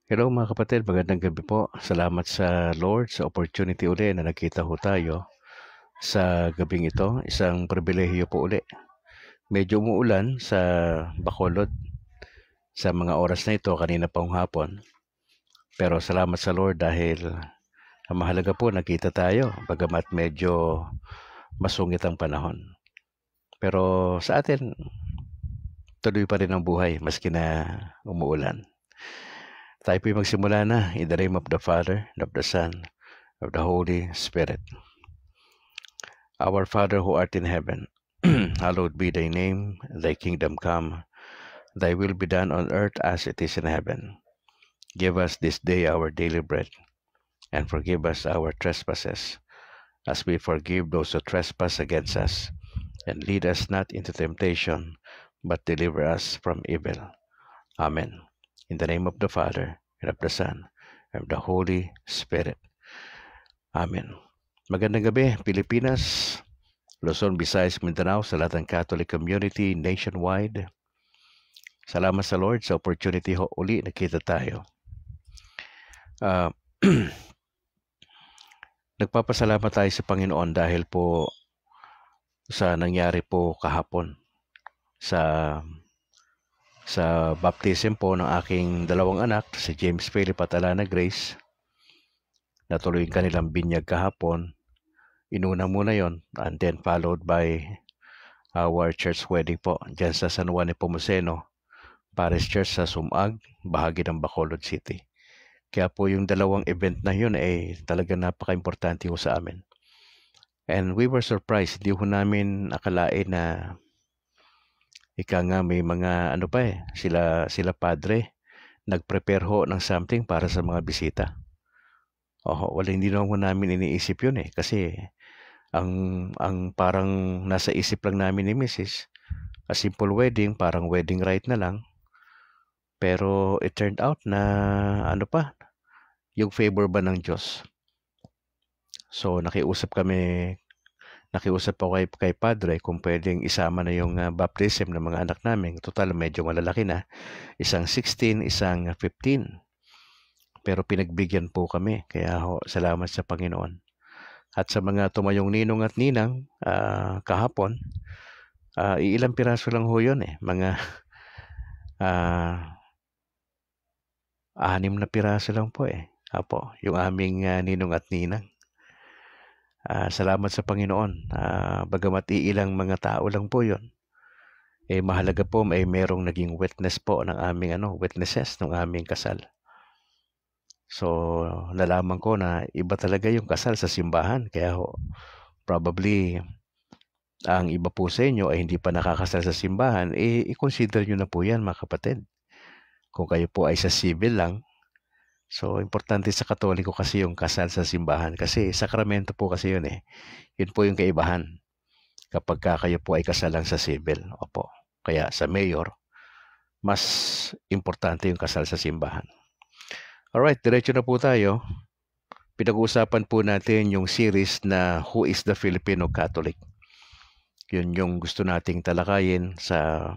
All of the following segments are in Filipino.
Hello mga kapatid, magandang gabi po. Salamat sa Lord sa opportunity uli na nagkita ho tayo sa gabing ito. Isang pribilehiyo po uli. Medyo umuulan sa Bacolod sa mga oras na ito, kanina pang hapon. Pero salamat sa Lord dahil ang mahalaga po nagkita tayo, bagamat medyo masungit ang panahon. Pero sa atin, tuloy pa rin ang buhay maski na umuulan. Tayo po'y magsimula na in the name of the Father, and of the Son, of the Holy Spirit. Our Father who art in heaven, hallowed be thy name, thy kingdom come, thy will be done on earth as it is in heaven. Give us this day our daily bread, and forgive us our trespasses, as we forgive those who trespass against us. And lead us not into temptation, but deliver us from evil. Amen. In the name of the Father, and of the Son, and of the Holy Spirit. Amen. Magandang gabi, Pilipinas, Luzon, Visayas, Mindanao, sa lahat ng Catholic community nationwide. Salamat sa Lord sa opportunity ho uli nakita tayo. Nagpapasalamat tayo sa Panginoon dahil po sa nangyari po kahapon sa baptism po ng aking dalawang anak, si James Philip at Alana Grace. Natuloy yung kanilang binyag kahapon. Inuna muna yon and then followed by our church wedding po dyan sa San Juan Nepomuceno Parish Church sa Sumag, bahagi ng Bacolod City. Kaya po yung dalawang event na yun ay talaga napaka-importante ho sa amin. And we were surprised. Hindi ho namin akalain na ika nga may mga sila padre nag-prepare ho ng something para sa mga bisita. Hindi naman ho namin iniisip yun kasi ang parang nasa isip lang namin ni Mrs. A simple wedding, parang wedding rite na lang. Pero it turned out na yung favor ba ng Diyos. So nakiusap ako kay Padre kung pwedeng isama na yung baptism ng mga anak namin. Total medyo malalaki na. Isang 16, isang 15. Pero pinagbigyan po kami. Kaya salamat sa Panginoon. At sa mga tumayong ninong at ninang kahapon, ilang piraso lang ho yun Mga 6 na piraso lang po yung aming ninong at ninang. Salamat sa Panginoon. Bagamat iilang mga tao lang po yun, mahalaga po may merong naging witness po ng aming witnesses ng aming kasal. So, nalaman ko na iba talaga yung kasal sa simbahan. Kaya probably ang iba po sa inyo ay hindi pa nakakasal sa simbahan, i-consider nyo na po yan mga kapatid. Kung kayo po ay sa civil lang, so importante sa Katoliko kasi yung kasal sa simbahan. Kasi sakramento po kasi yun Yun po yung kaibahan kapag kayo po ay kasal lang sa civil. Opo. Kaya sa mayor, mas importante yung kasal sa simbahan. Alright, diretso na po tayo. Pinag-uusapan po natin yung series na Who is the Filipino Catholic? Yun yung gusto nating talakayin sa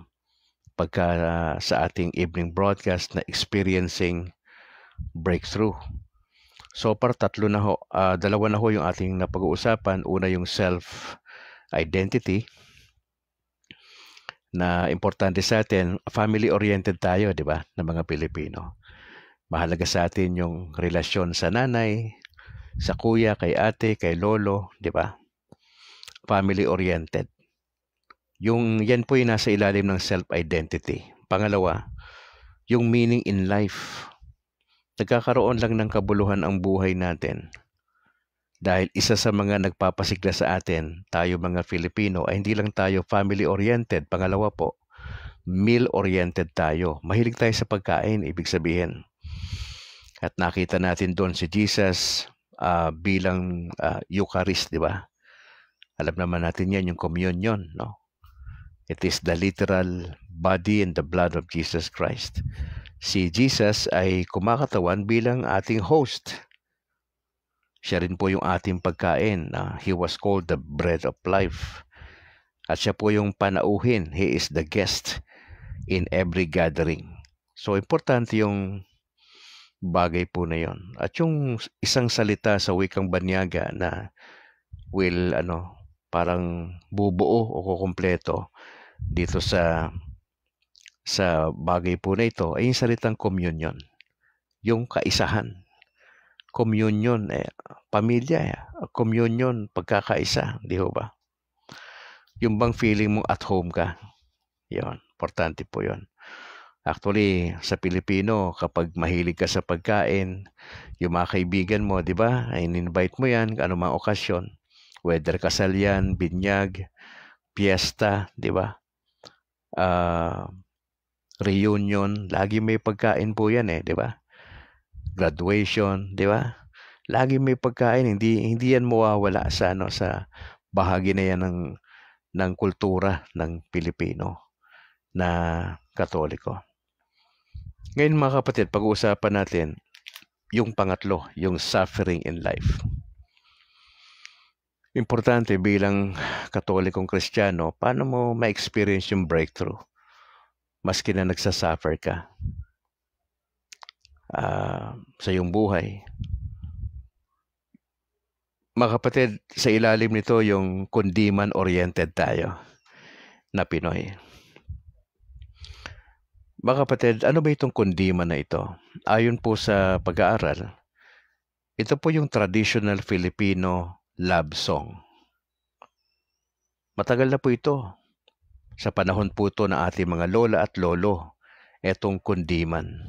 ating evening broadcast na Experiencing Breakthrough. So far, 2 na ho. 2 na ho yung ating napag-uusapan. Una yung self-identity na importante sa atin. Family-oriented tayo, di ba, ng mga Pilipino. Mahalaga sa atin yung relasyon sa nanay, sa kuya, kay ate, kay lolo, di ba? Family-oriented. Yan po yung nasa ilalim ng self-identity. Pangalawa, yung meaning in life. Nagkakaroon lang ng kabuluhan ang buhay natin. Dahil isa sa mga nagpapasigla sa atin, tayo mga Filipino, ay hindi lang tayo family-oriented. Pangalawa po, meal-oriented tayo. Mahilig tayo sa pagkain, ibig sabihin. At nakita natin doon si Jesus bilang Eucharist, di ba? Alam naman natin yan, yung communion, no? It is the literal body and the blood of Jesus Christ. Si Jesus ay kumakatawan bilang ating host. Siya rin po yung ating pagkain. He was called the bread of life. At siya po yung panauhin. He is the guest in every gathering. So, importante yung bagay po na yon. At yung isang salita sa wikang Banyaga na will parang bubuo o kukumpleto dito sa bagay po na ito ay yung salitang communion, yung kaisahan. Communion, pamilya, communion, pagkakaisa, di ho ba? Yung bang feeling mo at home ka, yon, importante po yon. Actually, sa Pilipino, kapag mahilig ka sa pagkain, yung mga kaibigan mo, di ba, ay in-invite mo yan, anumang okasyon, whether kasal yan, binyag, piyesta, di ba? Reunion, lagi may pagkain po yan di ba? Graduation, di ba? Lagi may pagkain, hindi yan mawawala sa sa bahagi na yan ng kultura ng Pilipino na Katoliko. Ngayon mga kapatid, pag-uusapan natin yung pangatlo, yung suffering in life. Importante bilang Katolikong Kristiyano, paano mo ma-experience yung breakthrough? Maski na nagsasuffer ka sa iyong buhay. Mga kapatid, sa ilalim nito yung kundiman-oriented tayo na Pinoy. Mga kapatid, ano ba itong kundiman na ito? Ayon po sa pag-aaral, ito po yung traditional Filipino love song. Matagal na po ito. Sa panahon po ito ng ating mga lola at lolo, itong kundiman.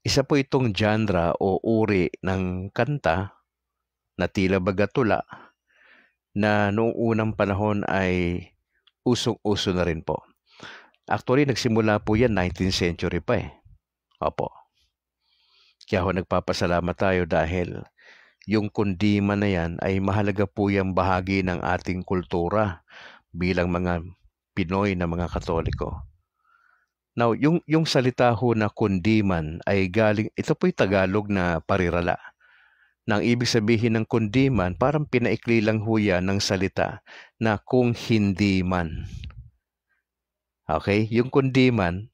Isa po itong genre o uri ng kanta na tila bagatula na noong unang panahon ay usong-uso na rin po. Actually, nagsimula po yan 19th century pa Opo. Kaya ho nagpapasalamat tayo dahil yung kundiman na yan ay mahalaga po yung bahagi ng ating kultura bilang mga Pinoy na mga Katoliko. Now, yung salita ho na kundiman ay galing, ito po'y Tagalog na parirala. Nang ibig sabihin ng kundiman, parang pinaikli lang ho yan ng salita na kung hindi man. Okay? Yung kundiman,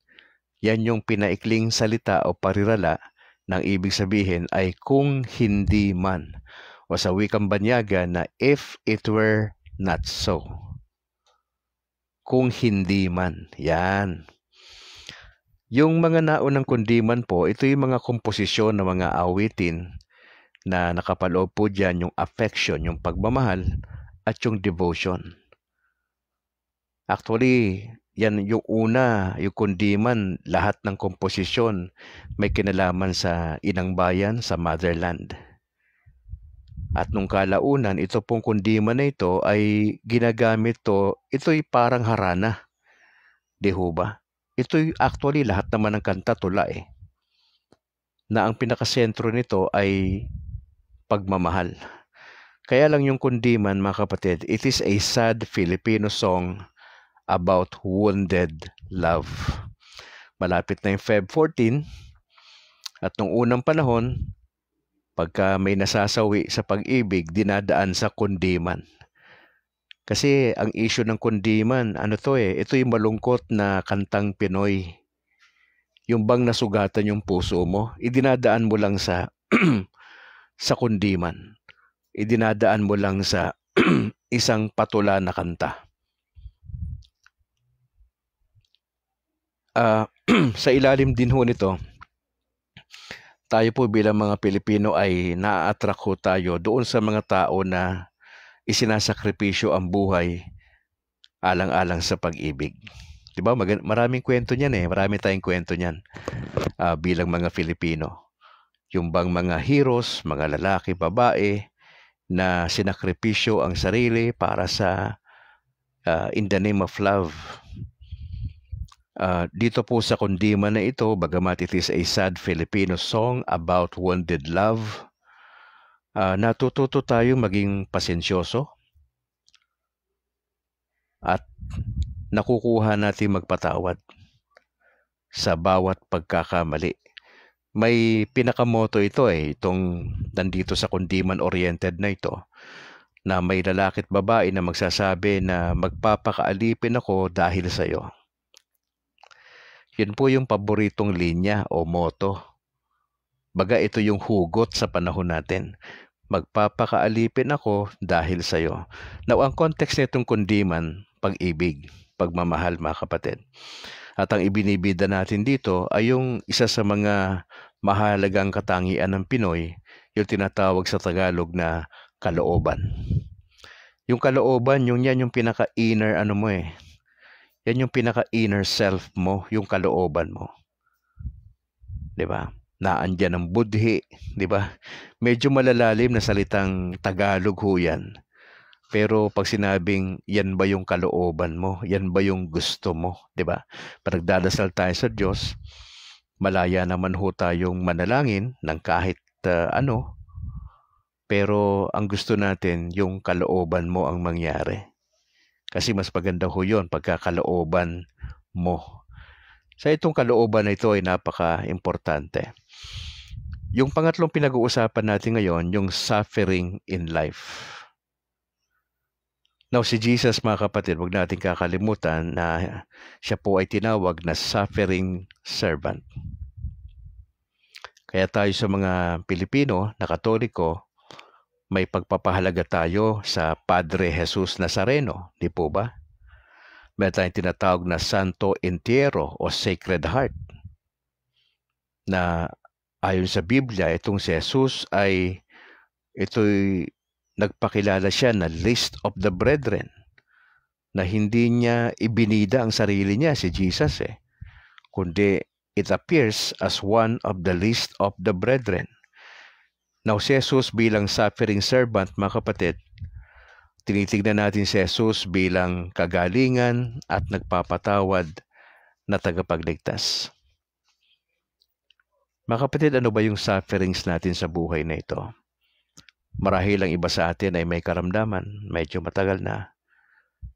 yan yung pinaikling salita o parirala nang ibig sabihin ay kung hindi man. O sa wikang Banyaga na if it were not so. Kung hindi man. Yan. Yung mga naunang kundiman po, ito yung mga komposisyon ng mga awitin na nakapaloob po dyan yung affection, yung pagmamahal, at yung devotion. Actually, yan yung una, yung kundiman, lahat ng komposisyon may kinalaman sa inang bayan, sa motherland. At nung kalaunan, ito pong kundiman na ito ay ginagamit ito'y parang harana. Di ho ba? Ito'y actually lahat naman ng kanta tula na ang pinakasentro nito ay pagmamahal. Kaya lang yung kundiman, mga kapatid, it is a sad Filipino song about wounded love. Malapit na yung Feb 14 at nung unang panahon, pagka may nasasawi sa pag-ibig, dinadaan sa kundiman. Kasi ang issue ng kundiman, ito yung malungkot na kantang Pinoy. Yung bang nasugatan yung puso mo, idinadaan mo lang sa sa kundiman. Idinadaan mo lang sa isang patula na kanta. Sa ilalim din ho nito, tayo po bilang mga Pilipino ay na-attract ho tayo doon sa mga tao na isinasakripisyo ang buhay alang-alang sa pag-ibig. Diba? Maraming kwento niyan Marami tayong kwento niyan bilang mga Filipino. Yung bang mga heroes, mga lalaki, babae, na sinakripisyo ang sarili para sa in the name of love. Dito po sa kundiman na ito, bagamat it is a sad Filipino song about wounded love, natututo tayo maging pasensyoso at nakukuha natin magpatawad sa bawat pagkakamali. May pinakamoto ito itong nandito sa kundiman-oriented na ito, na may lalaki at babae na magsasabi na magpapakaalipin ako dahil sa iyo. Yun po yung paboritong linya o moto Baga ito yung hugot sa panahon natin. Magpapakaalipin ako dahil sa'yo. Now, ang context nitong kundiman, pag-ibig, pagmamahal, mga kapatid. At ang ibinibida natin dito ay yung isa sa mga mahalagang katangian ng Pinoy, yung tinatawag sa Tagalog na kalooban. Yung kalooban, yan yung pinaka-inner ano mo eh. Yan yung pinaka-inner self mo, yung kalooban mo. 'Di ba? Naandyan ang budhi, 'di ba? Medyo malalalim na salitang Tagalog ho yan. Pero pag sinabing yan ba yung kalooban mo, yan ba yung gusto mo, 'di ba? Pag nagdadasal tayo sa Diyos, malaya naman ho tayong manalangin ng kahit ano, pero ang gusto natin yung kalooban mo ang mangyari. Kasi mas maganda ho yun pagkakalooban mo. Sa itong kalooban na ito ay napaka-importante. Yung pangatlong pinag-uusapan natin ngayon, yung suffering in life. Now, si Jesus, mga kapatid, huwag natin kakalimutan na siya po ay tinawag na suffering servant. Kaya tayo sa mga Pilipino na Katoliko, may pagpapahalaga tayo sa Padre Jesus Nazareno, di po ba? May tayong tinatawag na Santo Entierro o Sacred Heart na ayon sa Biblia, itong si Jesus ay ito'y nagpakilala siya na least of the brethren, na hindi niya ibinida ang sarili niya, si Jesus kundi it appears as one of the least of the brethren. Now, si Jesus bilang suffering servant, mga kapatid, tinitignan natin si Jesus bilang kagalingan at nagpapatawad na tagapagligtas. Mga kapatid, ano ba yung sufferings natin sa buhay na ito? Marahil ang iba sa atin ay may karamdaman, medyo matagal na.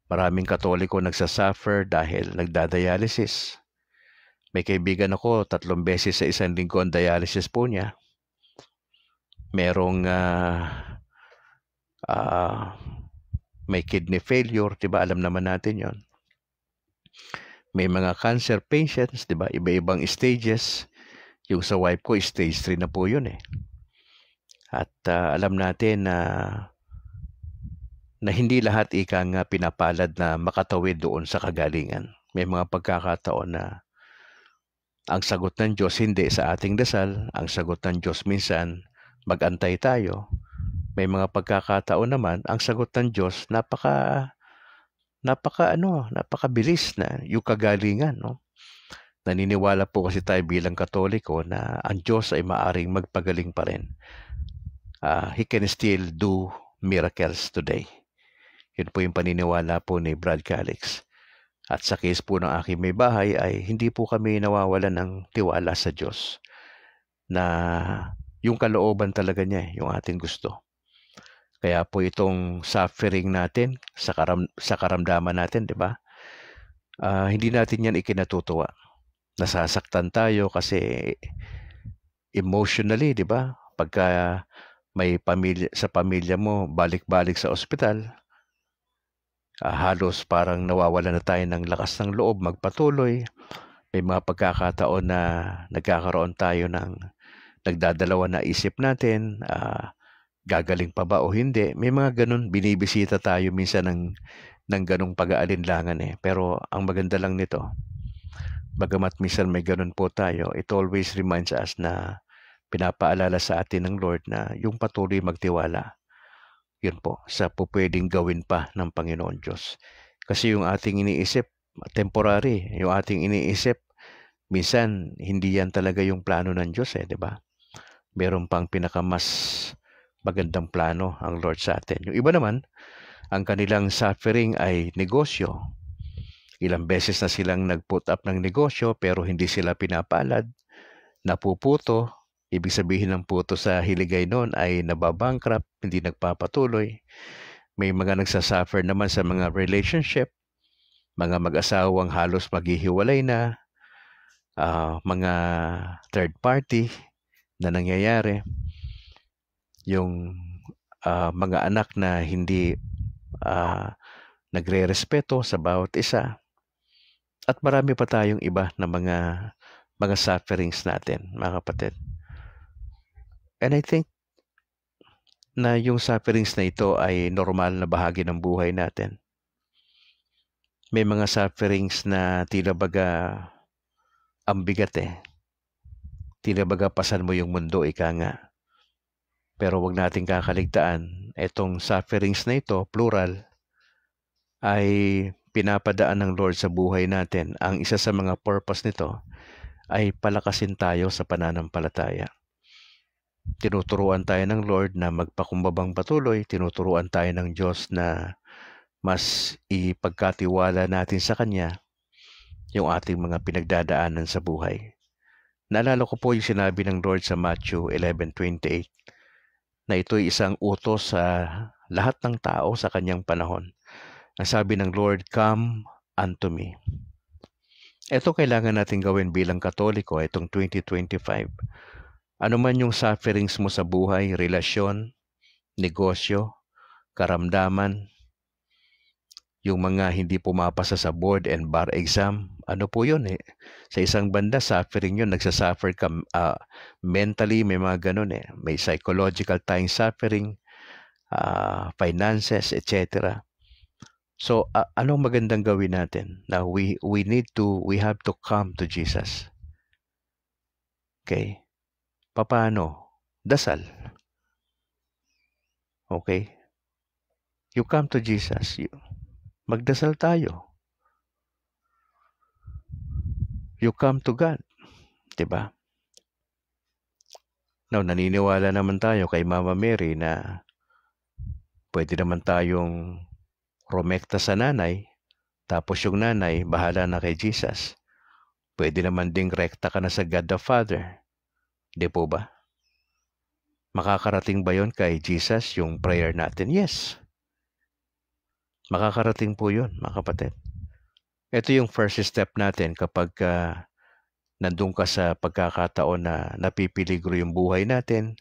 Maraming Katoliko nagsasuffer dahil nagdadialysis. May kaibigan ako, 3 beses sa isang linggo ang dialysis po niya. Merong may kidney failure, diba? Alam naman natin yon. May mga cancer patients, diba? Iba-ibang stages. Yung sa wife ko, stage 3 na po yun At alam natin na hindi lahat nga pinapalad na makatawid doon sa kagalingan. May mga pagkakataon na ang sagot ng Diyos hindi sa ating dasal. Ang sagot ng Diyos minsan, mag-antay tayo. May mga pagkakataon naman, ang sagot ng Diyos napakabilis na yung kagalingan, no? Naniniwala po kasi tayo bilang Katoliko na ang Diyos ay maaring magpagaling pa rin. He can still do miracles today. Yun po yung paniniwala po ni Brad Calix. At sa case po ng aking may bahay ay hindi po kami nawawalan ng tiwala sa Diyos na yung kalooban talaga niya, yung ating gusto. Kaya po itong suffering natin sa karamdaman natin, di ba? Hindi natin yan ikinatutuwa. Nasasaktan tayo kasi emotionally, di ba? Pagka may sa pamilya mo, balik-balik sa ospital, halos parang nawawala na tayo ng lakas ng loob magpatuloy. May mga pagkakataon na nagkakaroon tayo ng nagdadalawa na isip natin, gagaling pa ba o hindi. May mga ganun, binibisita tayo minsan ng ganung pag-aalinlangan Pero ang maganda lang nito, bagamat minsan may ganun po tayo, it always reminds us na pinapaalala sa atin ng Lord na yung patuloy magtiwala. Yun po, sa pupwedeng gawin pa ng Panginoon Diyos. Kasi yung ating iniisip, temporary. Yung ating iniisip, minsan, hindi yan talaga yung plano ng Diyos di ba? Meron pang pinakamas magandang plano ang Lord sa atin. Yung iba naman, ang kanilang suffering ay negosyo. Ilang beses na silang nag-put up ng negosyo pero hindi sila pinapalad, napuputo. Ibig sabihin ng puto sa hiligay noon ay nababankrupt, hindi nagpapatuloy. May mga nagsasuffer naman sa mga relationship, mga mag-asawang halos maghihiwalay na, mga third party na nangyayari, yung mga anak na hindi nagre-respeto sa bawat isa. At marami pa tayong iba na mga sufferings natin, mga kapatid. And I think na yung sufferings na ito ay normal na bahagi ng buhay natin. May mga sufferings na tila baga ang bigat eh. Tila baga pasan mo yung mundo, ika nga. Pero wag nating kakaligtaan, itong sufferings na ito, plural, ay pinapadaan ng Lord sa buhay natin. Ang isa sa mga purpose nito ay palakasin tayo sa pananampalataya. Tinuturuan tayo ng Lord na magpakumbabang patuloy, tinuturuan tayo ng Diyos na mas ipagkatiwala natin sa Kanya yung ating mga pinagdadaanan sa buhay. Naalala ko po yung sinabi ng Lord sa Matthew 11:28 na ito'y isang utos sa lahat ng tao sa Kanyang panahon. Ang sabi ng Lord, "Come unto me." Ito kailangan natin gawin bilang Katoliko itong 2025. Ano man yung sufferings mo sa buhay, relasyon, negosyo, karamdaman, yung mga hindi pumapasa sa board and bar exam, ano po yun eh. Sa isang banda, suffering yun. Nagsasuffer ka mentally, may mga ganun eh. May psychological tayong suffering, finances, etc. So, anong magandang gawin natin? Now, we have to come to Jesus. Okay? Paano? Dasal. Okay? You come to Jesus. Magdasal tayo. You come to God. Diba? Now, naniniwala naman tayo kay Mama Mary na pwede naman tayong rumekta sa nanay, tapos yung nanay, bahala na kay Jesus. Pwede naman ding rekta ka na sa God the Father. Di po ba? Makakarating ba yon kay Jesus, yung prayer natin? Yes. Makakarating po yun, mga kapatid. Ito yung first step natin kapag nandun ka sa pagkakataon na napipiligro yung buhay natin,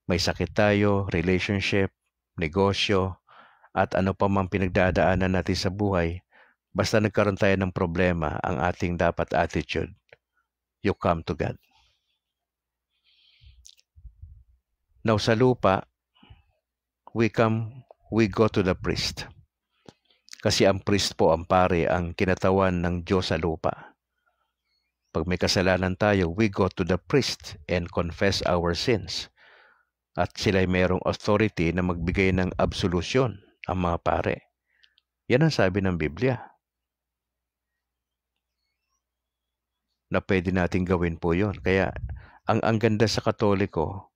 may sakit tayo, relationship, negosyo, at ano pa mang pinagdadaanan natin sa buhay, basta nagkaroon tayo ng problema, ang ating dapat attitude, you come to God. Now sa lupa, we go to the priest. Kasi ang priest po, ang pare, ang kinatawan ng Diyos sa lupa. Pag may kasalanan tayo, we go to the priest and confess our sins. At sila'y mayroong authority na magbigay ng absolusyon, ang mga pare. Yan ang sabi ng Biblia. Na pwede natin gawin po yon. Kaya, ang ganda sa Katoliko,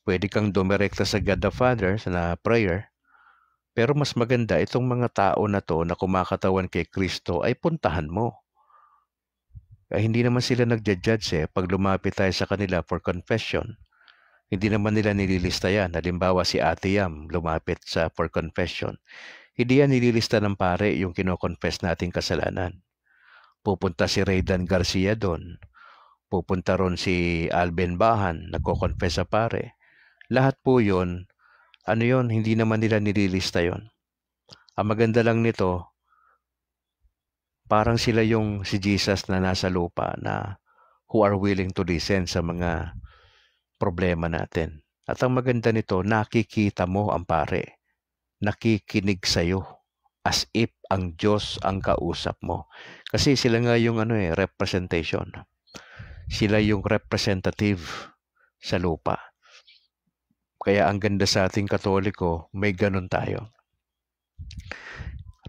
pwede kang dumirekta sa God the Father na prayer, pero mas maganda itong mga tao na to na kumakatawan kay Kristo ay puntahan mo. Hindi naman sila nagja-judge pag lumapit tayo sa kanila for confession. Hindi naman nila nililista yan. Halimbawa si Ate Yam lumapit for confession. Hindi yan nililista ng pare yung kino-confess nating kasalanan. Pupunta si Raydan Garcia doon. Pupunta ron si Alben Bahan, nagko-confess sa pare. Lahat po yun, hindi naman nila nililista yon. Ang maganda lang nito, parang sila yung si Jesus na nasa lupa na who are willing to listen sa mga problema natin. At ang maganda nito, nakikita mo ang pare. Nakikinig sa'yo as if ang Diyos ang kausap mo. Kasi sila nga yung representation. Sila yung representative sa lupa. Kaya ang ganda sa ating Katoliko, may ganun tayo.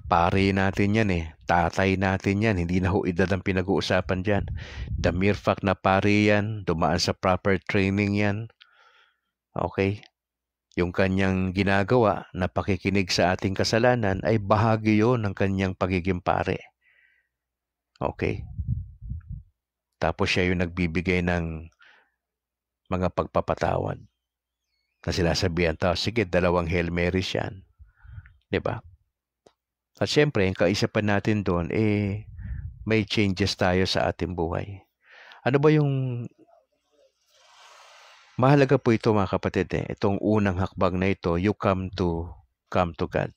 Pare natin yan tatay natin yan, hindi na ho edad ang pinag-uusapan dyan. The mere fact na pare yan, dumaan sa proper training yan. Okay? Yung kanyang ginagawa na pakikinig sa ating kasalanan ay bahagi yon ng kanyang pagiging pare. Okay? Tapos siya yung nagbibigay ng mga pagpapatawad. Na sinasabihan tao, sige, 2 Hail Marys yan. Diba? At syempre, ang kaisipan natin doon, may changes tayo sa ating buhay. Ano ba yung mahalaga po ito mga kapatid itong unang hakbang na ito, you come to God.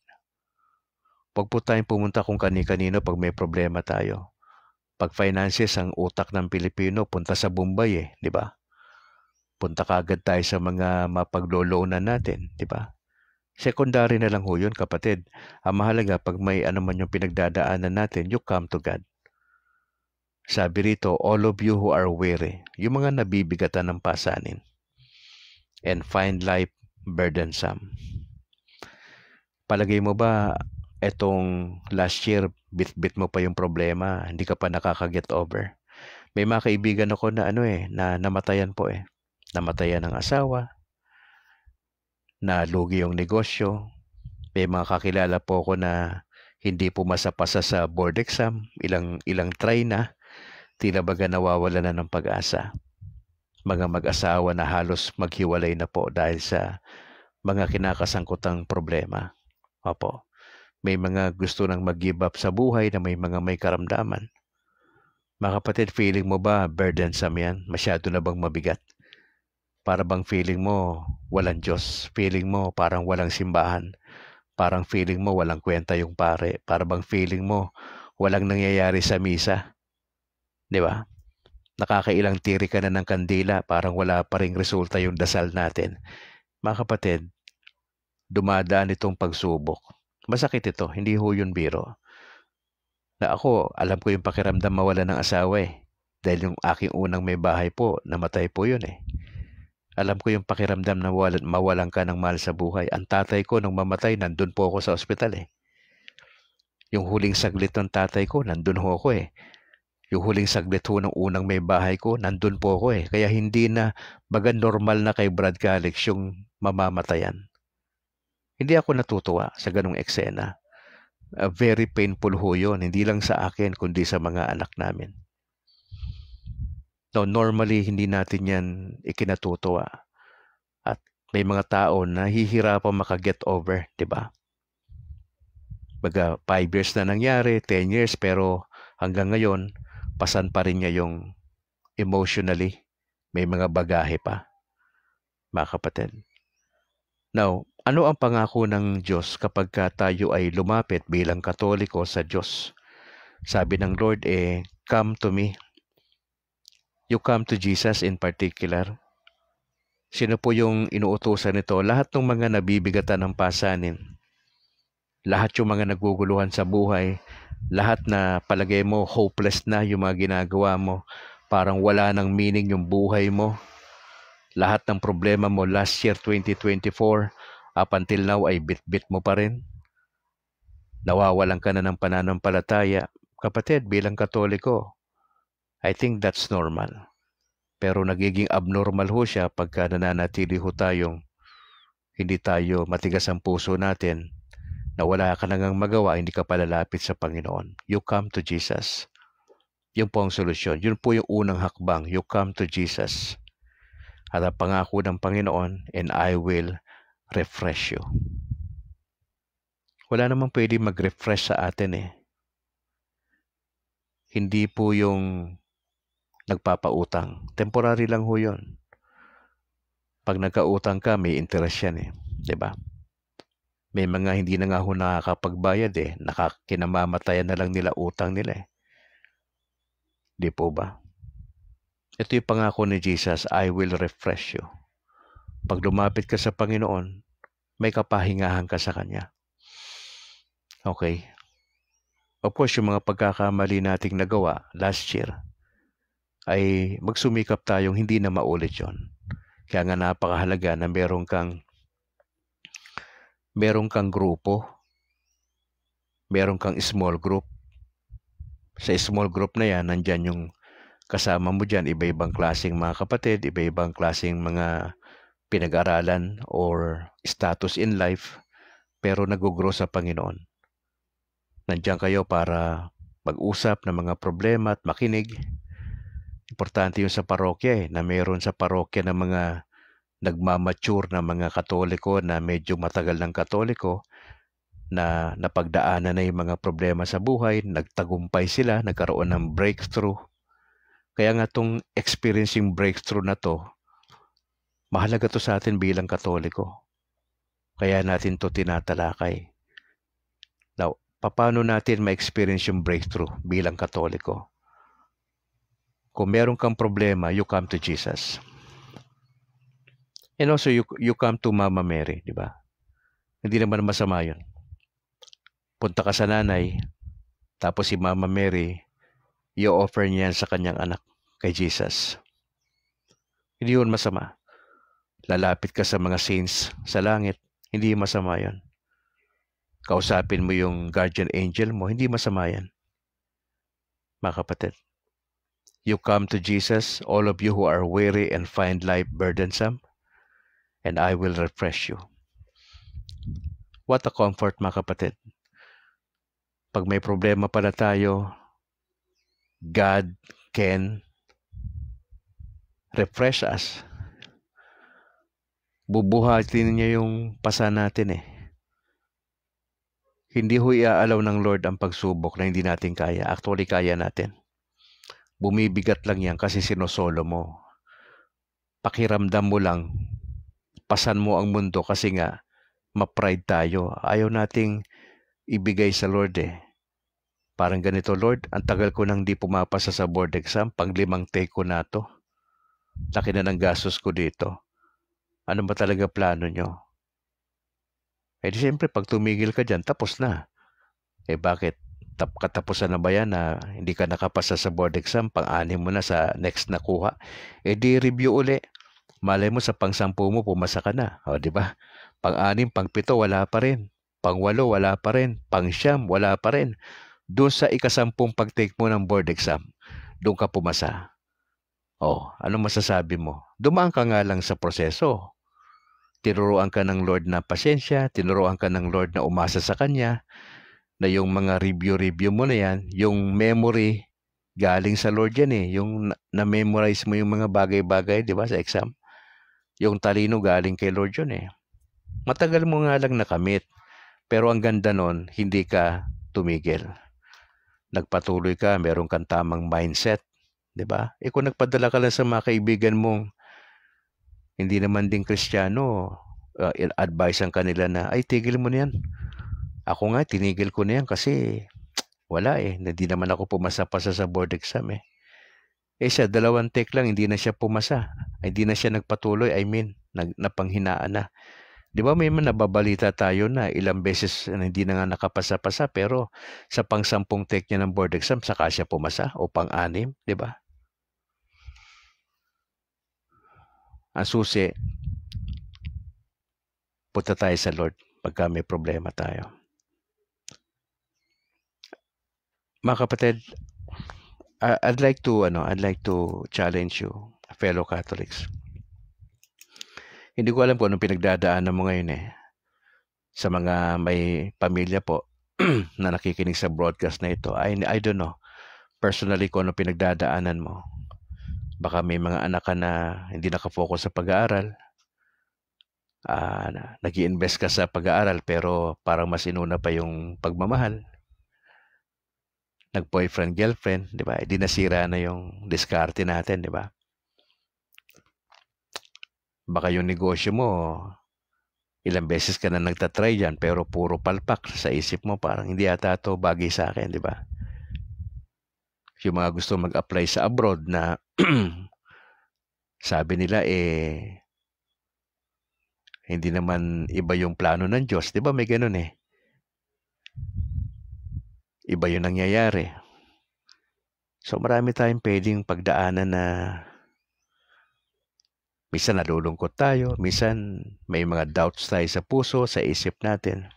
Huwag po tayong pumunta kung kani-kanino pag may problema tayo. Pag finances, ang utak ng Pilipino punta sa Bombay di ba? punta kaagad tayo sa mga mapagloloonan natin, di ba? Secondary na lang ho yun, kapatid. Ang mahalaga, pag may ano man yung pinagdadaanan natin, you come to God. Sabi rito, all of you who are weary, yung mga nabibigatan ng pasanin, and find life burdensome. Palagay mo ba, etong last year, bit-bit mo pa yung problema, hindi ka pa nakaka-get over? May mga kaibigan ako na na namatayan po eh. Namatayan ng asawa, nalugi yung negosyo. May mga kakilala po ako na hindi pumasa-pasa sa board exam, ilang try na, tila baga nawawala na ng pag-asa. Mga mag-asawa na halos maghiwalay na po dahil sa mga kinakasangkutang problema. Opo. May mga gusto nang mag-give up sa buhay na may mga may karamdaman. Mga kapatid, feeling mo ba burdensome yan? Masyado na bang mabigat? Para bang feeling mo walang Diyos? Feeling mo parang walang simbahan? Parang feeling mo walang kwenta yung pare? Para bang feeling mo walang nangyayari sa misa? Di ba? Nakakailang tiri ka na ng kandila, parang wala pa ring resulta yung dasal natin. Mga kapatid, dumadaan itong pagsubok. Masakit ito, hindi ho yun biro. Na ako, alam ko yung pakiramdam mawala ng asawa eh. Dahil yung aking unang may bahay po, namatay po yun eh. Alam ko yung pakiramdam na mawalan ka ng mahal sa buhay. Ang tatay ko nung mamatay, nandun po ako sa ospital eh. Yung huling saglit ng tatay ko, nandun ho ako eh. Yung huling saglit ho ng unang may bahay ko, nandun po ako eh. Kaya hindi na baga normal na kay Brad Calix yung mamamatayan. Hindi ako natutuwa sa ganung eksena. Very painful ho yun, hindi lang sa akin, kundi sa mga anak namin. No, normally, hindi natin yan ikinatutuwa. At may mga tao na hihirapang makaget over, di ba? Baga, 5 years na nangyari, 10 years, pero hanggang ngayon, pasan pa rin niya yung emotionally, may mga bagahe pa, mga kapatid. Now, ano ang pangako ng Diyos kapag tayo ay lumapit bilang Katoliko sa Diyos? Sabi ng Lord, come to me. You come to Jesus in particular. Sino po yung inuutusan nito? Lahat ng mga nabibigatan ng pasanin. Lahat yung mga naguguluhan sa buhay. Lahat na palagay mo hopeless na yung mga ginagawa mo. Parang wala nang meaning yung buhay mo. Lahat ng problema mo last year 2024 up until now ay bit-bit mo pa rin. Nawawalan ka na ng pananampalataya. Kapatid, bilang Katoliko, I think that's normal. Pero nagiging abnormal ho siya pagka nananatili ho tayong hindi tayo matigas ang puso natin na wala ka nang magawa, hindi ka palalapit sa Panginoon. You come to Jesus. Yun po ang solusyon. Yun po yung unang hakbang. You come to Jesus. At ang pangako ng Panginoon, and I will refresh you. Wala namang pwede mag-refresh sa atin eh. Hindi po yung nagpapautang. Temporary lang ho yun. Pag nagkautang ka, may interest yan eh. Diba? May mga hindi na nga ho nakakapagbayad eh. Kinamamatayan na lang nila utang nila eh. Di po ba? Ito yung pangako ni Jesus, I will refresh you. Pag lumapit ka sa Panginoon, may kapahingahan ka sa Kanya. Okay. Of course, yung mga pagkakamali nating nagawa last year, ay magsumikap tayong hindi na maulit yon. Kaya nga napakahalaga na meron kang grupo, meron kang small group. Sa small group na yan, nandyan yung kasama mo dyan, iba-ibang klaseng mga kapatid, iba-ibang klaseng mga pinag-aralan or status in life, pero nag-grow sa Panginoon. Nandiyan kayo para mag-usap ng mga problema at makinig. Importante yung sa parokya na mayroon sa parokya ng mga nagmamature na mga Katoliko na medyo matagal ng Katoliko na napagdaanan na yung mga problema sa buhay, nagtagumpay sila, nagkaroon ng breakthrough. Kaya nga itong experiencing breakthrough na to, mahalaga to sa atin bilang Katoliko. Kaya natin to tinatalakay. Now, paano natin ma-experience yung breakthrough bilang Katoliko? Kung meron kang problema, you come to Jesus. And also, you come to Mama Mary, di ba? Hindi naman masama yun. Punta ka sa nanay, tapos si Mama Mary, i-offer niya yan sa kanyang anak, kay Jesus. Hindi yun masama. Lalapit ka sa mga saints sa langit, hindi masama yun. Kausapin mo yung guardian angel mo, hindi masama yan. Mga kapatid, you come to Jesus, all of you who are weary and find life burdensome, and I will refresh you. What a comfort, mga kapatid. Pag may problema pala tayo, God can refresh us. Bubuhatin niya yung pasa natin eh. Hindi ho iaalaw ng Lord ang pagsubok na hindi natin kaya. Actually, kaya natin. Bumibigat lang yan kasi sinosolo mo. Pakiramdam mo lang, pasan mo ang mundo kasi nga, ma-pride tayo. Ayaw nating ibigay sa Lord eh. Parang ganito, Lord, ang tagal ko nang di pumapasa sa board exam, pang 5 take ko na to. Laki na ng gastos ko dito. Ano ba talaga plano nyo? Eh di siyempre, pag tumigil ka dyan, tapos na. Eh bakit? Katapusan na ba yan na hindi ka nakapasa sa board exam, pang-anim mo na sa next na kuha? Eh di review uli. Malay mo sa pang-10 mo, pumasa ka na. O di ba? Pang-6, pang-7, wala pa rin. Pang-8, wala pa rin. Pang-9, wala pa rin. Doon sa ika-10 pag-take mo ng board exam, doon ka pumasa. O, ano masasabi mo? Dumaan ka nga lang sa proseso. Tinuruan ka ng Lord na pasensya, tinuruan ka ng Lord na umasa sa Kanya, na yung mga review mo na yan, yung memory, galing sa Lord yan eh. Yung na-memorize mo yung mga bagay-bagay, di ba, sa exam. Yung talino galing kay Lord yun eh. Matagal mo nga lang nakamit, pero ang ganda nun, hindi ka tumigil. Nagpatuloy ka, meron kang tamang mindset, di ba? Eh kung nagpadala ka lang sa mga kaibigan mong hindi naman din Kristiyano, advise ang kanila na, ay, tigil mo na yan. Ako nga, tinigil ko na yan kasi wala eh. Hindi naman ako pumasa-pasa sa board exam eh. Eh siya, 2 take lang, hindi na siya pumasa. Hindi na siya nagpatuloy, napanghinaan na. Di ba may nababalita tayo na ilang beses na hindi na nga nakapasa-pasa pero sa pang-10 take niya ng board exam, saka siya pumasa o pang-6, di ba? Ang susi, punta tayo sa Lord pagka may problema tayo. Mga kapatid, I'd like to challenge you, fellow Catholics. Hindi ko alam kung anong pinagdadaanan mo ngayon eh. Sa mga may pamilya po na nakikinig sa broadcast na ito, I don't know personally kung anong pinagdadaanan mo. Baka may mga anak ka na hindi nakafocus sa pag-aaral. Nag-i-invest ka sa pag-aaral pero parang mas inuna pa yung pagmamahal. Nag-boyfriend, girlfriend, di ba? Di nasira na yung diskarte natin, di ba? Baka yung negosyo mo, ilang beses ka na nagtatry dyan, pero puro palpak sa isip mo, parang hindi ata ito bagay sa akin, di ba? Yung mga gusto mag-apply sa abroad na sabi nila, hindi naman iba yung plano ng Diyos. Di ba may ganun eh? Iba yung nangyayari. So marami tayong pwedeng pagdaanan na minsan nalulungkot tayo, minsan may mga doubts tayo sa puso, sa isip natin.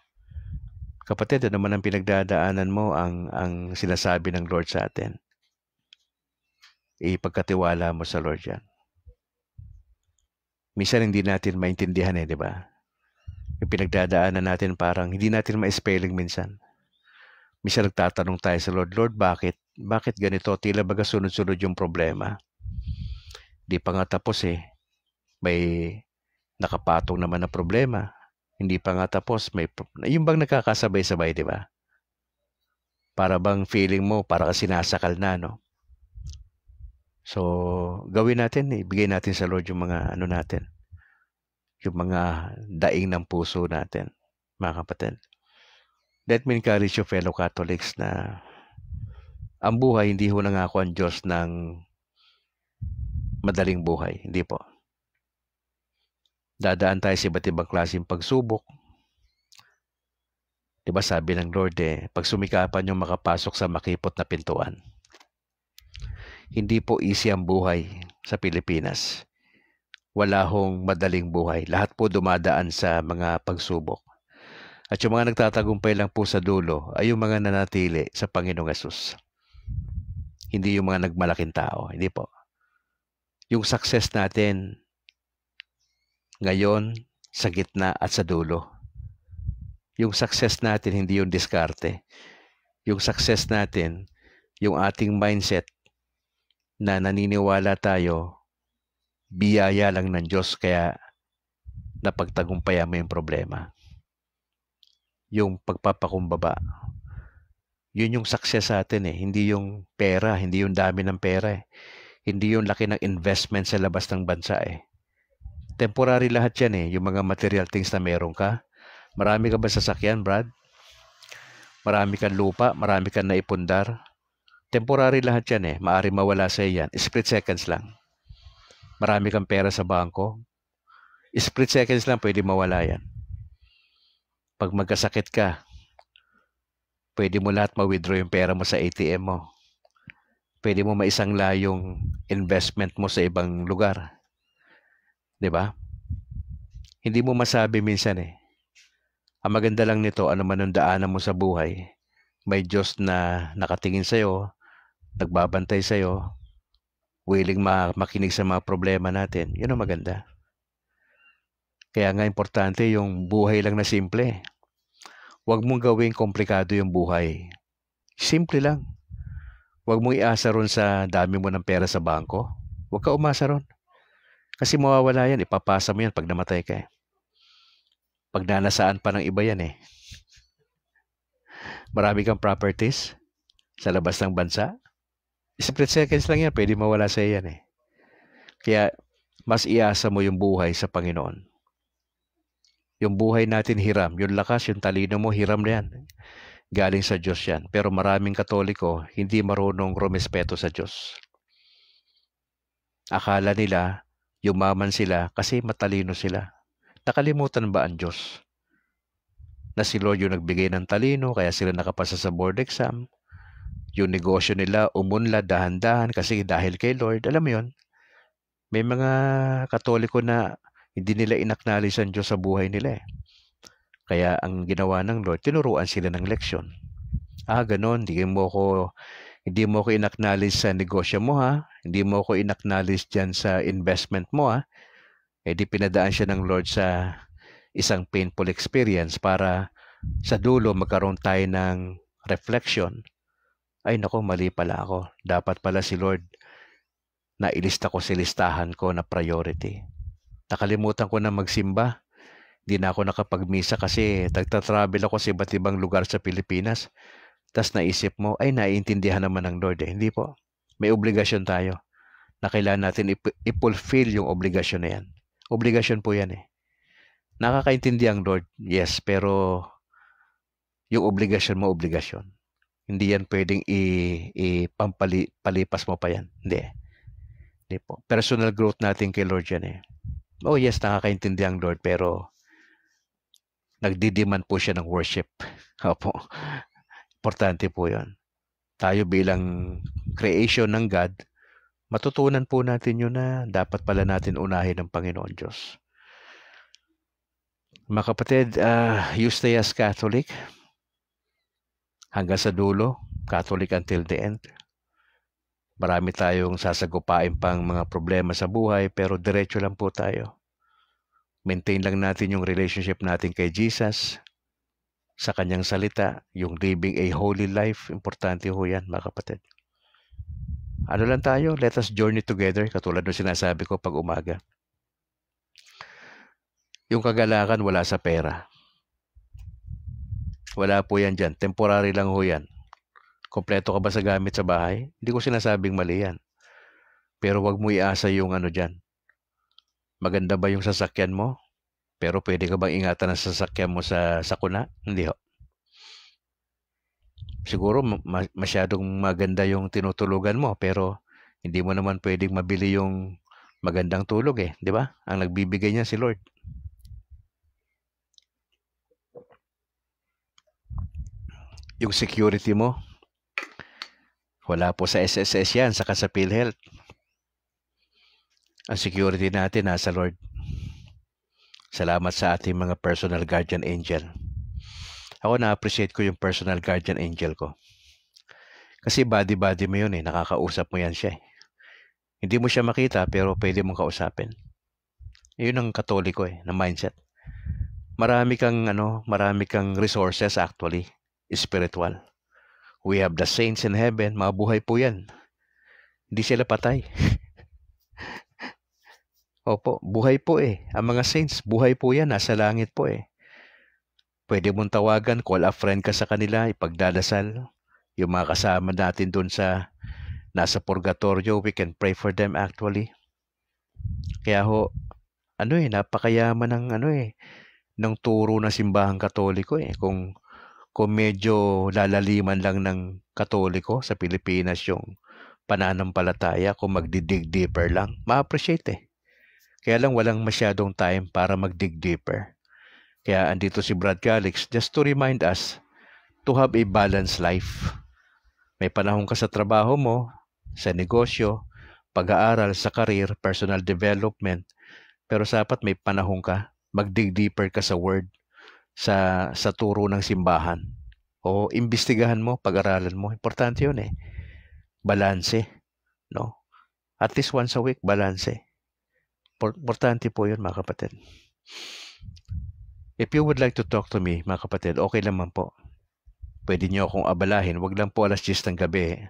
Kapatid, ano naman ang pinagdadaanan mo ang sinasabi ng Lord sa atin? Ipagkatiwala mo sa Lord yan. Minsan hindi natin maintindihan di ba? Yung pinagdadaanan natin parang hindi natin ma-spelling minsan. Minsan nagtatanong tayo sa Lord, Lord, bakit? Bakit ganito? Tila baga sunod-sunod yung problema. Di pa nga tapos may nakapatong naman na problema. Hindi pa nga tapos. Yung bang nagkakasabay-sabay, di ba? Para bang feeling mo, para ka sinasakal na, no? So, gawin natin, ibigay natin sa Lord yung mga natin. Yung mga daing ng puso natin, mga kapatid. Let me encourage you, fellow Catholics, na ang buhay, hindi ho nangako ang Diyos ng madaling buhay. Hindi po. Dadaan tayo sa iba't ibang klaseng pagsubok. Diba sabi ng Lord pag sumikapan yung makapasok sa makipot na pintuan. Hindi po easy ang buhay sa Pilipinas. Wala hong madaling buhay. Lahat po dumadaan sa mga pagsubok. At yung mga nagtatagumpay lang po sa dulo ay yung mga nanatili sa Panginoong Hesus. Hindi yung mga nagmalaking tao. Hindi po. Yung success natin ngayon, sa gitna at sa dulo. Yung success natin, hindi yung diskarte. Yung success natin, yung ating mindset na naniniwala tayo, biyaya lang ng Diyos kaya napagtagumpayan mo yung problema. Yung pagpapakumbaba. Yun yung success sa atin Hindi yung pera, hindi yung dami ng pera Hindi yung laki ng investment sa labas ng bansa Temporary lahat yan Yung mga material things na meron ka. Marami ka ba sasakyan, Brad? Marami kang lupa, marami kang naipundar. Temporary lahat yan Maari mawala sa yan. Split seconds lang. Marami kang pera sa bangko. Split seconds lang pwede mawala yan. Pag magkasakit ka, pwede mo lahat ma-withdraw yung pera mo sa ATM mo. Pwede mo maisangla yung investment mo sa ibang lugar. 'Di ba? Hindi mo masabi minsan Ang maganda lang nito, ano man ang daanan mo sa buhay, may Diyos na nakatingin sa'yo, nagbabantay sa'yo, willing makinig sa mga problema natin. Yun ang maganda. Kaya nga importante yung buhay lang na simple. Huwag mong gawing komplikado yung buhay. Simple lang. Huwag mong iasa ron sa dami mo ng pera sa bangko. Huwag ka umasa ron. Kasi mawawala yan. Ipapasa mo yan pag namatay ka Pag nanasaan pa ng iba yan Marami kang properties sa labas ng bansa. Split seconds lang yan. Pwede mawala sa yan Kaya mas iasa mo yung buhay sa Panginoon. Yung buhay natin hiram. Yung lakas, yung talino mo, hiram na yan. Galing sa Diyos yan. Pero maraming Katoliko hindi marunong rumespeto sa Diyos. Akala nila yumaman sila kasi matalino sila. Nakalimutan ba ang Diyos? Na si Lord yung nagbigay ng talino kaya sila nakapasa sa board exam. Yung negosyo nila umunlad dahan-dahan kasi dahil kay Lord. Alam mo yun? May mga Katoliko na hindi nila inacknowledge ang Diyos sa buhay nila Kaya ang ginawa ng Lord, tinuruan sila ng leksyon. Ganon, hindi mo ko inacknowledge sa negosyo mo Hindi mo ko inacknowledge dyan sa investment mo di pinadaan siya ng Lord sa isang painful experience para sa dulo magkaroon tayo ng reflection. Ay nako, mali pala ako. Dapat pala si Lord na ilista ko sa listahan ko na priority. Nakalimutan ko na magsimba. Hindi na ako nakapagmisa kasi nagtatravel ako sa iba't ibang lugar sa Pilipinas. Tas naisip mo, ay naiintindihan naman ng Lord Hindi po. May obligasyon tayo na kailangan natin i-fulfill yung obligasyon na yan. Obligasyon po yan Nakakaintindi ang Lord, yes, pero yung obligasyon mo, obligasyon. Hindi yan pwedeng palipas mo pa yan. Hindi po. Personal growth natin kay Lord yan Oh yes, nakakaintindi ang Lord, pero nagdi-demand po siya ng worship. Opo. Importante po yan. Tayo bilang creation ng God, matutunan po natin yun na dapat pala natin unahin ng Panginoon Diyos. Mga kapatid, you stay as Catholic hanggang sa dulo, Catholic until the end. Marami tayong sasagupain pang mga problema sa buhay, pero diretso lang po tayo. Maintain lang natin yung relationship natin kay Jesus, sa kanyang salita, yung living a holy life. Importante ho yan, mga kapatid. Ano lang tayo, let us journey together, katulad ng sinasabi ko pag umaga. Yung kagalakan wala sa pera. Wala po yan dyan. Temporary lang ho yan. Kompleto ka ba sa gamit sa bahay? Hindi ko sinasabing mali yan. Pero wag mo iasa yung dyan. Maganda ba yung sasakyan mo? Pero pwede ka bang ingatan ang sasakyan mo sa sakuna? Hindi ho. Siguro masyadong maganda yung tinutulugan mo, pero hindi mo naman pwedeng mabili yung magandang tulog di ba? Ang nagbibigay niya si Lord. Yung security mo, wala po sa SSS yan, saka sa PhilHealth. Ang security natin nasa Lord. Salamat sa ating mga personal guardian angel. Ako na-appreciate ko yung personal guardian angel ko. Kasi body-body mo yun nakakausap mo yan siya Hindi mo siya makita pero pwede mong kausapin. Yun ang Katoliko na mindset. Marami kang resources actually, spiritual. We have the saints in heaven, mga buhay po yan. Hindi sila patay. Opo, buhay po Ang mga saints, buhay po yan, nasa langit po Pwede mong tawagan, call a friend ka sa kanila, ipagdadasal. Yung mga kasama natin dun sa nasa purgatorio, we can pray for them actually. Kaya napakayaman ng ng turo ng simbahang Katoliko Kung medyo lalaliman lang ng Katoliko sa Pilipinas yung pananampalataya, kung magdidig deeper lang, ma-appreciate Kaya lang walang masyadong time para magdig deeper. Kaya andito si Brad Calix just to remind us to have a balanced life. May panahon ka sa trabaho mo, sa negosyo, pag-aaral, sa career, personal development, pero dapat may panahon ka, magdig deeper ka sa word, sa turo ng simbahan. O imbestigahan mo, pag-aralan mo. Importante yun Balanse, no? At least once a week, balanse. Importante po yun, mga kapatid. If you would like to talk to me, mga kapatid, okay naman po. Pwede nyo akong abalahin. Wag lang po alas 10 ng gabi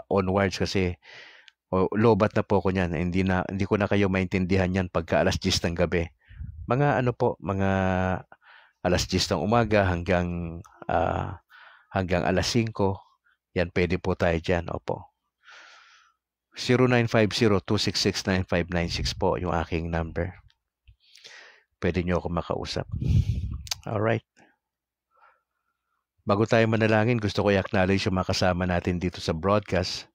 onwards kasi lobat na po ako niyan. Hindi ko na kayo maintindihan yan pagka alas 10 ng gabi. Mga mga alas 10 ng umaga hanggang alas 5. Yan, pwede po tayo dyan. Opo. 0950-266-9596 po yung aking number. Pwede nyo ako makausap. Alright. Bago tayo manalangin, gusto ko i-acknowledge yung mga kasama natin dito sa broadcast.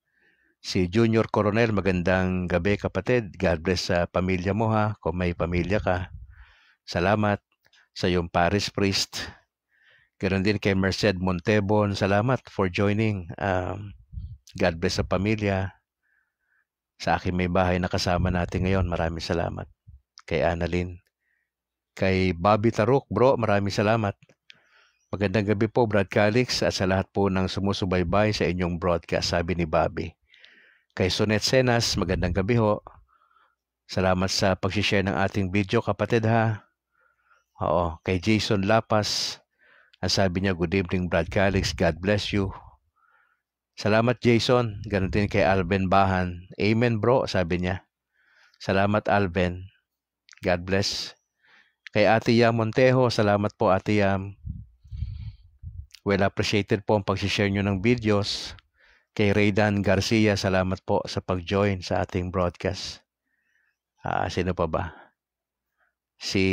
Si Junior Coronel, magandang gabi kapatid. God bless sa pamilya mo kung may pamilya ka. Salamat sa iyong parish priest. Ganon din kay Merced Montebon. Salamat for joining. God bless sa pamilya. Sa akin may bahay na kasama natin ngayon. Maraming salamat. Kay Annalyn. Kay Bobby Taruk, bro, maraming salamat. Magandang gabi po, Brad Calix, at sa lahat po ng sumusubaybay sa inyong broadcast, sabi ni Bobby. Kay Sonet Senas, magandang gabi ho. Salamat sa pag-share ng ating video, kapatid Oo, kay Jason Lapas, ang sabi niya, good evening, Brad Calix, God bless you. Salamat, Jason. Ganon din kay Alben Bahan. Amen, bro, sabi niya. Salamat, Alben. God bless. Kay Ate Yam Montejo, salamat po, Ate Yam. Well appreciated po ang pag-share nyo ng videos. Kay Raydan Garcia, salamat po sa pag-join sa ating broadcast. Sino pa ba? Si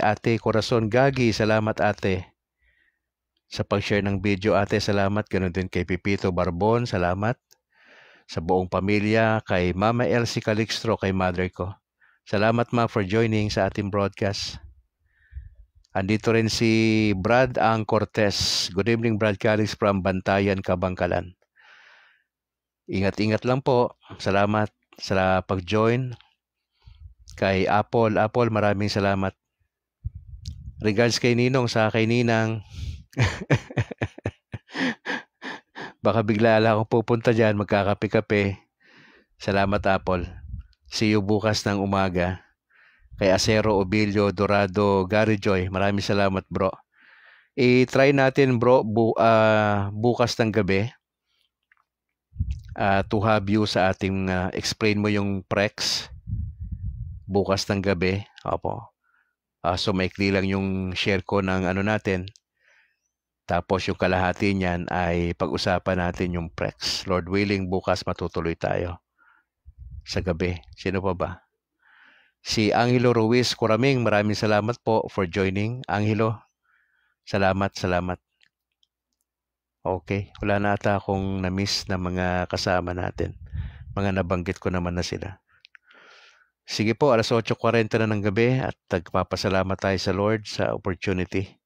Ate Corazon Gagi, salamat ate. Sa pag-share ng video, ate, salamat. Ganun din kay Pipito Barbon, salamat. Sa buong pamilya, kay Mama Elsie Calixtro, kay mother ko. Salamat ma for joining sa ating broadcast. Andito rin si Brad Ang Cortez. Good evening, Brad Calix from Bantayan, Kabangkalan. Ingat-ingat lang po. Salamat sa pag-join. Kay Apple, maraming salamat. Regards kay Ninong, sa kay Ninang. Baka bigla lang akong pupunta dyan, magkakape-kape. Salamat, Apple. See you bukas ng umaga. Kay Acero, Obilio, Dorado, Gary Joy, maraming salamat, bro. I-try natin, bro, bukas ng gabi to have you sa ating explain mo yung Prex bukas ng gabi. Opo. So maikli lang yung share ko ng natin. Tapos yung kalahati niyan ay pag-usapan natin yung Prex. Lord willing, bukas matutuloy tayo sa gabi. Sino pa ba? Si Angelo Ruiz Coraming, maraming salamat po for joining. Angelo, salamat. Okay, wala na ata akong na-miss na mga kasama natin. Mga nabanggit ko naman na sila. Sige po, alas 8:40 na ng gabi at nagpapasalamat tayo sa Lord sa opportunity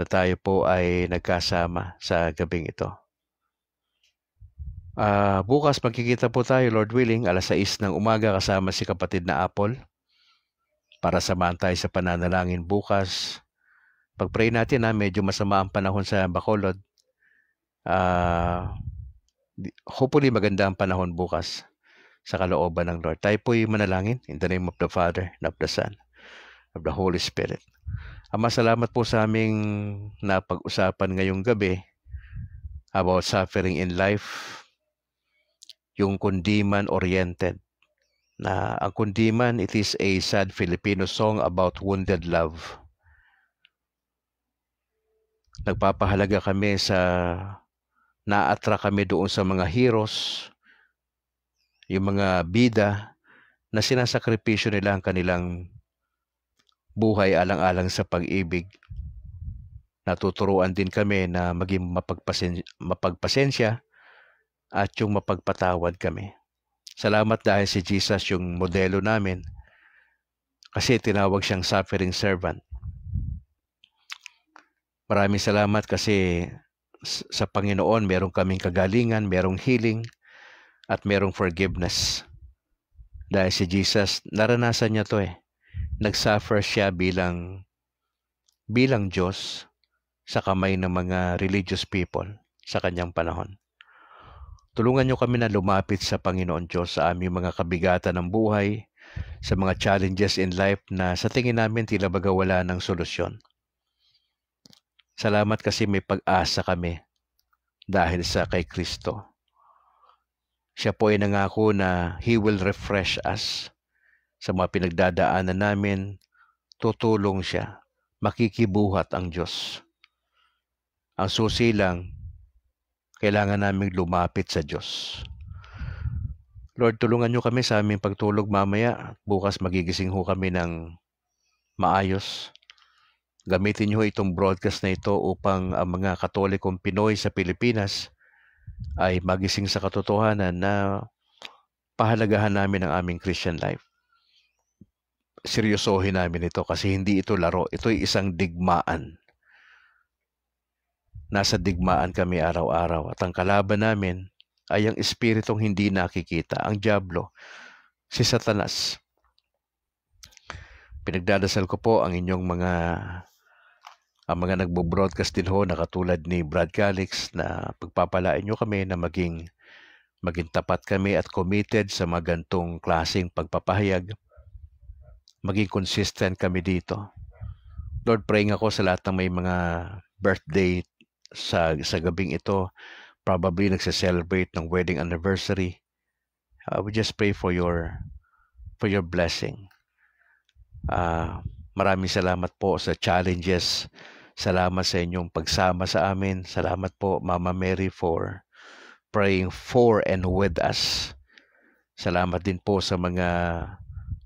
na tayo po ay nagkasama sa gabing ito. Bukas magkikita po tayo, Lord willing, 6:00 ng umaga kasama si kapatid na Apple para samahan tayo sa pananalangin bukas. Pag-pray natin medyo masama ang panahon sa Bacolod. Hopefully maganda ang panahon bukas sa kalooban ng Lord. Tayo po'y manalangin in the name of the Father, and of the Son, of the Holy Spirit. Ama, salamat po sa aming napag-usapan ngayong gabi about suffering in life, yung kundiman-oriented. Na ang kundiman, it is a sad Filipino song about wounded love. Nagpapahalaga kami na-attract kami doon sa mga heroes, yung mga bida na sinasakripisyo nila ang kanilang buhay alang-alang sa pag-ibig. Natuturuan din kami na maging mapagpasensya at yung mapagpatawad kami. Salamat dahil si Jesus yung modelo namin kasi tinawag siyang suffering servant. Maraming salamat kasi sa Panginoon merong kaming kagalingan, merong healing, at merong forgiveness. Dahil si Jesus, naranasan niya to Nag-suffer siya bilang Diyos sa kamay ng mga religious people sa kanyang panahon. Tulungan niyo kami na lumapit sa Panginoon Diyos sa aming mga kabigatan ng buhay, sa mga challenges in life na sa tingin namin tila baga wala ng solusyon. Salamat kasi may pag-asa kami dahil sa kay Kristo. Siya po ay nangako na He will refresh us sa mga pinagdadaanan namin. Tutulong siya. Makikibuhat ang Diyos. Ang susi lang, kailangan naming lumapit sa Diyos. Lord, tulungan niyo kami sa aming pagtulog mamaya. Bukas magigising ho kami ng maayos. Gamitin niyo itong broadcast na ito upang ang mga Katolikong Pinoy sa Pilipinas ay magising sa katotohanan na pahalagahan namin ang aming Christian life. Seryosohin namin ito kasi hindi ito laro. Ito'y isang digmaan. Nasa digmaan kami araw-araw at ang kalaban namin ay ang espiritong hindi nakikita, ang dyablo, si Satanas. Pinagdadasal ko po ang inyong mga nagbo-broadcast din ho na katulad ni Brad Calix na pagpapalain nyo kami na maging tapat kami at committed sa mga gantong klaseng pagpapahayag. Maging consistent kami dito. Lord, praying ako sa lahat ng may mga birthday sa gabing ito, probably nagse-celebrate ng wedding anniversary. We just pray for your blessing. Maraming salamat po sa challenges. Salamat sa inyong pagsama sa amin. Salamat po, Mama Mary, for praying for and with us. Salamat din po sa mga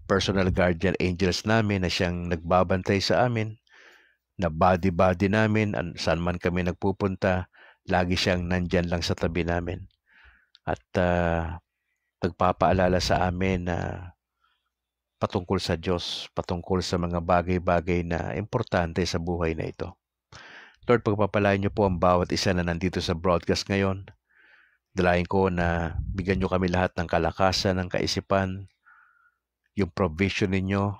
personal guardian angels namin na siyang nagbabantay sa amin, na body namin, saan man kami nagpupunta, lagi siyang nandyan lang sa tabi namin. At nagpapaalala sa amin na patungkol sa Diyos, patungkol sa mga bagay-bagay na importante sa buhay na ito. Lord, pagpapalain niyo po ang bawat isa na nandito sa broadcast ngayon. Dalayan ko na bigyan niyo kami lahat ng kalakasan, ng kaisipan, yung provision ninyo.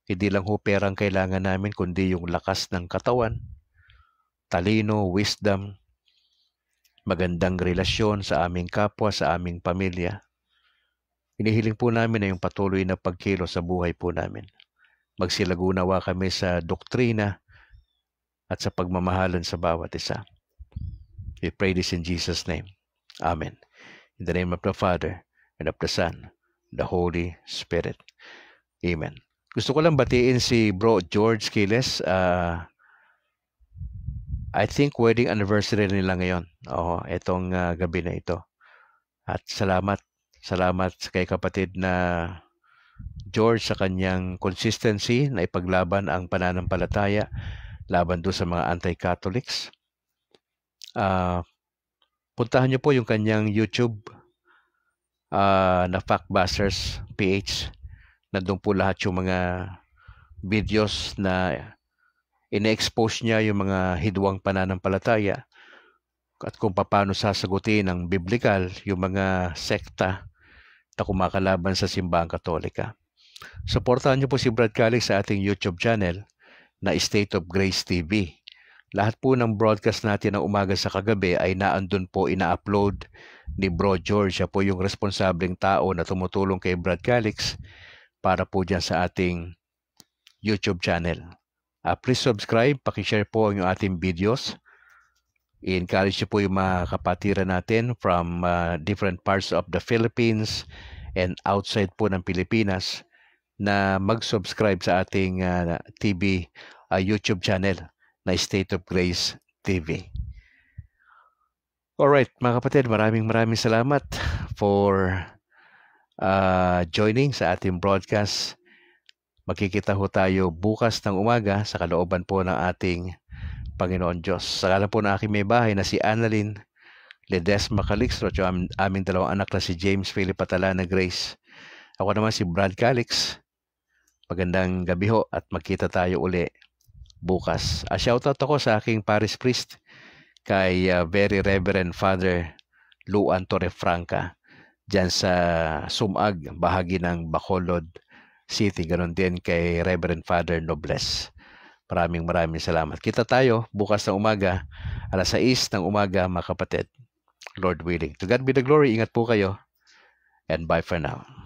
Hindi lang ho perang kailangan namin, kundi yung lakas ng katawan, talino, wisdom, magandang relasyon sa aming kapwa, sa aming pamilya. Hinihiling po namin na yung patuloy na pagkilos sa buhay po namin. Magsilagunawa kami sa doktrina at sa pagmamahalan sa bawat isa. We pray this in Jesus' name. Amen. In the name of the Father, and of the Son, and the Holy Spirit. Amen. Gusto ko lang batiin si Bro George Quiles. I think wedding anniversary nila ngayon. Itong gabi na ito. At salamat kay kapatid na George sa kanyang consistency na ipaglaban ang pananampalataya laban doon sa mga anti-Catholics. Puntahan niyo po yung kanyang YouTube na Factbusters PH. Nandun po lahat yung mga videos na ine-expose niya yung mga hidwang pananampalataya at kung paano sasagutin ng biblical yung mga sekta na kumakalaban sa simbahang Katolika. Suportahan niyo po si Brad Calix sa ating YouTube channel na State of Grace TV. Lahat po ng broadcast natin ng umaga sa kagabi ay naandun po ina-upload ni Bro George. Siya po yung responsableng tao na tumutulong kay Brad Calix para po dyan sa ating YouTube channel. Please subscribe, pakishare po ang ating videos. I-encourage niyo po yung mga kapatiran natin from different parts of the Philippines and outside po ng Pilipinas na mag-subscribe sa ating YouTube channel na State of Grace TV. Alright, mga kapatid, maraming salamat for joining sa ating broadcast. Makikita ho tayo bukas ng umaga sa kalooban po ng ating Panginoon Diyos. Sa ngalan po ng aking may bahay na si Annalyn Ledesma Calixto at yung aming dalawang anak na si James Philip Atalana Grace. Ako naman si Brad Calix. Magandang gabi ho at magkita tayo uli bukas. Shoutout ako sa aking parish priest kay Very Reverend Father Luan Torrefranca dyan sa Sumag, bahagi ng Bacolod City. Ganon din kay Reverend Father Nobles. Maraming salamat. Kita tayo bukas ng umaga, alas 6 ng umaga mga kapatid. Lord willing. To God be the glory. Ingat po kayo. And bye for now.